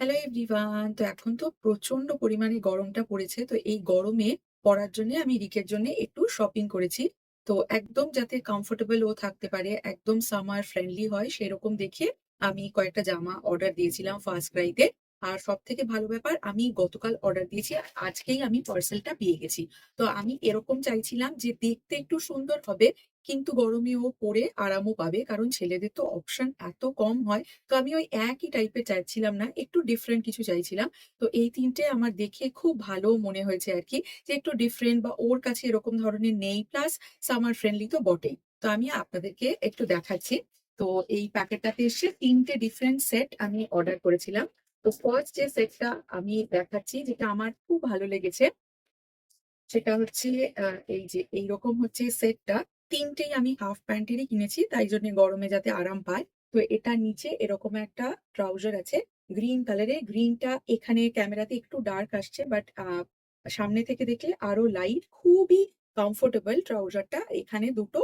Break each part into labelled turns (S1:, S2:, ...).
S1: Hello everyone. তো এখন তো প্রচন্ড পরিমাণে গরমটা পড়েছে। তো এই গরমে পড়ার জন্য আমি রিকের জন্য একটু শপিং করেছি। তো একদম যাতে কমফোর্টেবল ও থাকতে পারে, একদম সামার ফ্রেন্ডলি হয় সেরকম দেখে আমি কয়েকটা জামা অর্ডার দিয়েছিলাম ফার্স্ট ক্রাইতে। আর সবথেকে ভালো ব্যাপার, আমি গতকাল অর্ডার দিয়েছি আর আজকেই আমি পার্সেলটা পেয়ে গেছি। তো আমি এরকম চাইছিলাম যে দেখতে একটু সুন্দর হবে, কিন্তু গরমে ও পরে আরামও পাবে, কারণ ছেলেদের তো অপশন এত কম হয়। তো আমি ওই একই টাইপের চাইছিলাম না, একটু ডিফারেন্ট কিছু চাইছিলাম। তো এই ৩ টে আমার দেখে খুব ভালো মনে হয়েছে আরকি, যে একটু ডিফারেন্ট বা ওর কাছে এরকম ধরনের নেই। প্লাস সামার ফ্রেন্ডলি তো বটেই। তো আমি আপনাদেরকে একটু দেখাচ্ছি। তো এই প্যাকেটটাতে এসছে ৩ টে ডিফারেন্ট সেট আমি অর্ডার করেছিলাম। তো ফার্স্ট যে সেটটা আমি দেখাচ্ছি, যেটা আমার খুব ভালো লেগেছে, সেটা হচ্ছে এই যে এইরকম হচ্ছে সেটটা। ৩ টেই আমি হাফ প্যান্টেরই কিনেছি, তাই জন্যে গরমে যাতে আরাম পায়। তো এটার নিচে এরকম একটা ট্রাউজার আছে গ্রিন কালারের। গ্রিনটা এখানে ক্যামেরাতে একটু ডার্ক আসছে, বাট সামনে থেকে দেখলে আরো লাইট। খুবই কমফোর্টেবল ট্রাউজারটা। এখানে দুটো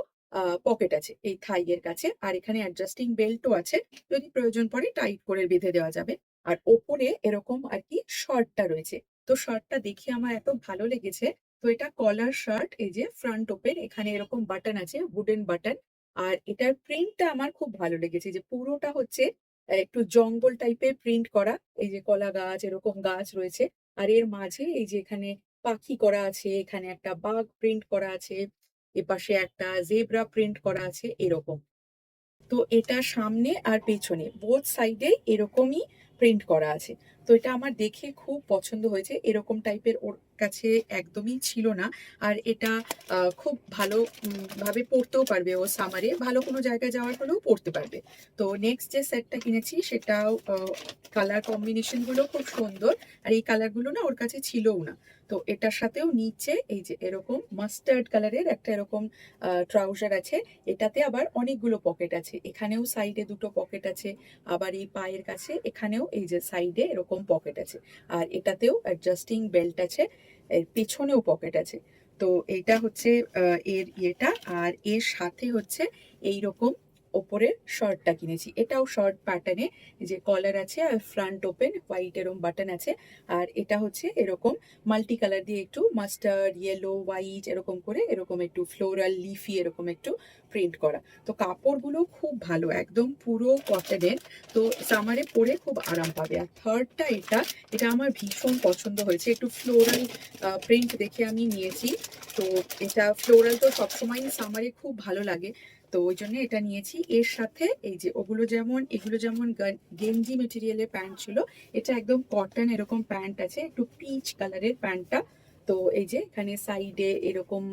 S1: পকেট আছে এই থাই এর কাছে, আর এখানে অ্যাডজাস্টিং বেল্টও আছে। যদি প্রয়োজন পড়ে টাইট করে বেঁধে দেওয়া যাবে। আর ওপরে এরকম আরকি শার্টটা রয়েছে। তো শার্টটা দেখে আমার এত ভালো লেগেছে। তো এটা কলার শার্ট, এই যে ফ্রন্ট ওপেন, এখানে এরকম বাটন আছে, উডেন বাটন। আর এটার প্রিন্টটা আমার খুব ভালো লেগেছে, যে পুরোটা হচ্ছে একটু জঙ্গল টাইপের প্রিন্ট করা। এই যে কলা গাছ, এরকম গাছ রয়েছে। আর এর মাঝে এই যে এখানে পাখি করা আছে, এখানে একটা বাঘ প্রিন্ট করা আছে, এপাশে একটা জেব্রা প্রিন্ট করা আছে এরকম। তো এটা সামনে আর পেছনে বোথ সাইডে এরকমই প্রিন্ট করা আছে। তো এটা আমার দেখে খুব পছন্দ হয়েছে। এরকম টাইপের ওর কাছে একদমই ছিল না। আর এটা খুব ভালো ভাবে পড়তেও পারবে, ও সামারে ভালো কোনো জায়গায় যাওয়ার হলেও পড়তে পারবে। তো নেক্সট যে সেটটা কিনেছি সেটাও কালার কম্বিনেশন গুলো খুব সুন্দর। আর এই কালার গুলো না ওর কাছে ছিলও না। তো এটার সাথেও নিচে এই যে এরকম মাস্টার্ড কালারের একটা এরকম ট্রাউজার আছে। এটাতে আবার অনেকগুলো পকেট আছে। এখানেও সাইডে দুটো পকেট আছে। আবার এই পায়ের কাছে এখানেও এই যে সাইডে এরকম পকেট আছে। আর এটাতেও অ্যাডজাস্টিং বেল্ট আছে। এর পেছনেও পকেট আছে। তো এইটা হচ্ছে এর ইয়েটা। আর এর সাথে হচ্ছে এইরকম ওপরের শার্টটা কিনেছি। এটাও শর্ট প্যাটার্নে, যে কলার আছে আর ফ্রন্ট ওপেন, হোয়াইট এরকম বাটন আছে। আর এটা হচ্ছে এরকম মাল্টি কালার দিয়ে একটু মাস্টার্ড, ইয়েলো, হোয়াইট এরকম করে এরকম একটু ফ্লোরাল লিফি এরকম একটু প্রিন্ট করা। তো কাপড়গুলো খুব ভালো, একদম পুরো কটনের। তো সামারে পরে খুব আরাম পাবে। আর থার্ডটা এটা, এটা আমার ভীষণ পছন্দ হয়েছে। একটু ফ্লোরাল প্রিন্ট দেখে আমি নিয়েছি। তো এটা ফ্লোরাল তো সবসময় সামারে খুব ভালো লাগে। তো ওই জন্য এটা নিয়েছি। এর সাথে এই যে ওগুলো যেমন, এগুলো যেমন গেঞ্জি মেটেরিয়ালের প্যান্ট ছিল, এটা একদম কটন এরকম প্যান্ট আছে, একটু পিচ কালারের প্যান্টটা। তো এই যে এখানে সাইডে এরকম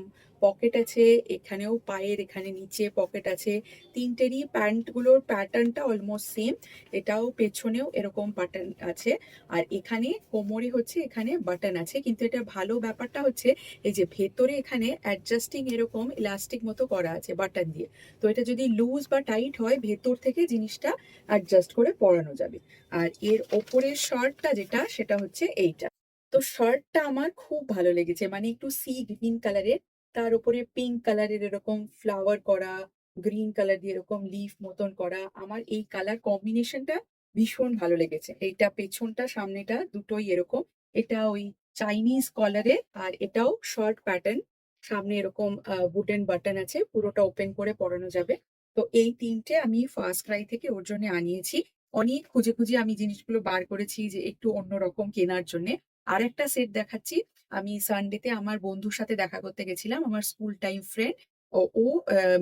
S1: পকেট আছে, এখানেও পায়ের এখানে নিচে পকেট আছে। তিনটেরই প্যান্টগুলোর প্যাটার্নটা অলমোস্ট সেম। এটাও পেছনেও এরকম বাটন আছে। আর এখানে কোমরে হচ্ছে এখানে বাটন আছে, কিন্তু এটা ভালো ব্যাপারটা হচ্ছে এই যে ভেতরে এখানে অ্যাডজাস্টিং এরকম ইলাস্টিক মতো করা আছে বাটন দিয়ে। তো এটা যদি লুজ বা টাইট হয়, ভেতর থেকে জিনিসটা অ্যাডজাস্ট করে পরানো যাবে। আর এর ওপরের শার্টটা যেটা, সেটা হচ্ছে এইটা। তো শার্টটা আমার খুব ভালো লেগেছে, মানে একটু সি গ্রিন কালারের, তার উপরে পিঙ্ক কালারের এরকম ফ্লাওয়ার করা, গ্রিন কালার দিয়ে এরকম লিফ মতন করা। আমার এই কালার কম্বিনেশনটা ভীষণ ভালো লেগেছে। এইটা পেছনটা সামনেটা দুটোই এরকম। এটা ওই চাইনিজ কলারে, আর এটাও শর্ট প্যাটার্ন। সামনে এরকম বুটেন বাটন আছে, পুরোটা ওপেন করে পরানো যাবে। তো এই ৩ টে আমি ফার্স্ট ক্রাই থেকে ওর জন্য আনিয়েছি। অনেক খুঁজে, খুঁজে আমি জিনিসগুলো বার করেছি যে একটু অন্যরকম কেনার জন্যে। আরেকটা সেট দেখাচ্ছি। আমি সানডেতে আমার বন্ধুর সাথে দেখা করতে গেছিলাম, আমার স্কুল টাইম ফ্রেন্ড। ও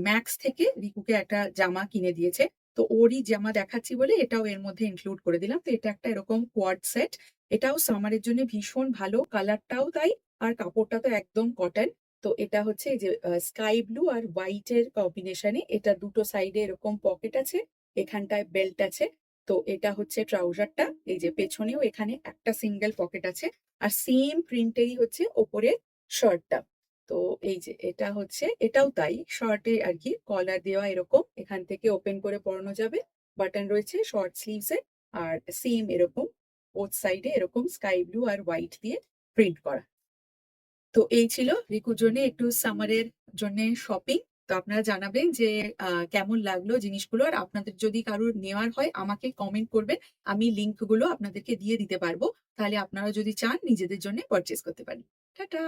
S1: ম্যাক্স থেকে রিকুকে একটা জামা কিনে দিয়েছে। তো ওরই জামা দেখাচ্ছি বলে এটাও এর মধ্যে ইনক্লুড করে দিলাম। তো এটা একটা এরকম কোয়াড সেট। এটাও সামারের জন্য ভীষণ ভালো, কালারটাও তাই। আর কাপড়টা তো একদম কটন। তো এটা হচ্ছে এই যে স্কাই ব্লু আর হোয়াইট এর কম্বিনেশনে। এটা দুটো সাইডে এরকম পকেট আছে, এখানটায় বেল্ট আছে। তো এটা হচ্ছে ট্রাউজারটা। এই যে পেছনেও এখানে একটা সিঙ্গেল পকেট আছে। আর সেম প্রিন্টেরই হচ্ছে ওপরে শার্টটা। তো এই যে এটা হচ্ছে, এটাও তাই, শর্টে আর কি কলার দেওয়া এরকম, এখান থেকে ওপেন করে পরানো যাবে। বাটন রয়েছে শর্ট স্লিভসে। আর সেম এরকম বোথ সাইডে এরকম স্কাই ব্লু আর হোয়াইট দিয়ে প্রিন্ট করা। তো এই ছিল রিকুর জন্য একটু সামারের জন্য শপিং। তো আপনারা জানাবেন যে কেমন লাগলো জিনিসগুলো। আর আপনাদের যদি কারোর নেওয়ার হয় আমাকে কমেন্ট করবেন। আমি লিংক গুলো আপনাদেরকে দিয়ে দিতে পারবো। তাহলে আপনারা যদি চান নিজেদের জন্য পারচেজ করতে পারেন। টাটা!